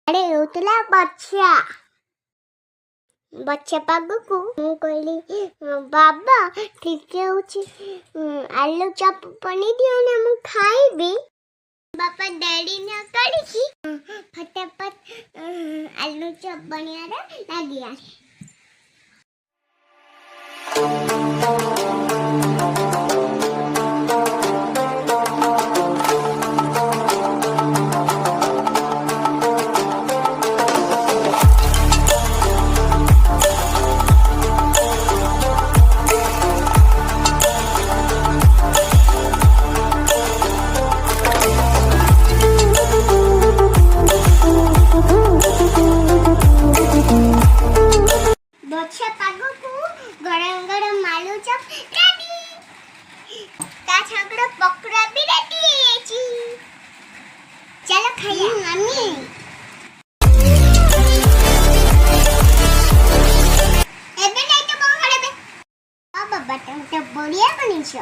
ଆରେ ହେଉଥିଲା ବର୍ଷା ବର୍ଷା ପାଗକୁ ମୁଁ କହିଲି ବାବା ଟିକେ ହେଉଛି ଆଳୁ ଚପ ବନେଇ ଦିଅ ନା ମୁଁ ଖାଇବି। ବାପା ଡାଡି ନା କରିକି ଫଟାଫଟ ଆଳୁ ଚପ ବନେଇବାରେ ଲାଗିଲା। ବର୍ଷା ପାଗକୁ ଗରମ ଗରମ ଆଳୁ ଚପ ରେଡି। ତା ଛାଙ୍ଗର ପକୋଡା ବି ରେଡି ହେଇଯାଇଛି। ଚାଲ ଖାଇବା ଆମେ। ଏବେ ନାଇଁ ତ କଣ ଖାଇବେ? ବାବା ତମେ ତ ବଢିଆ ବନେଇଛ।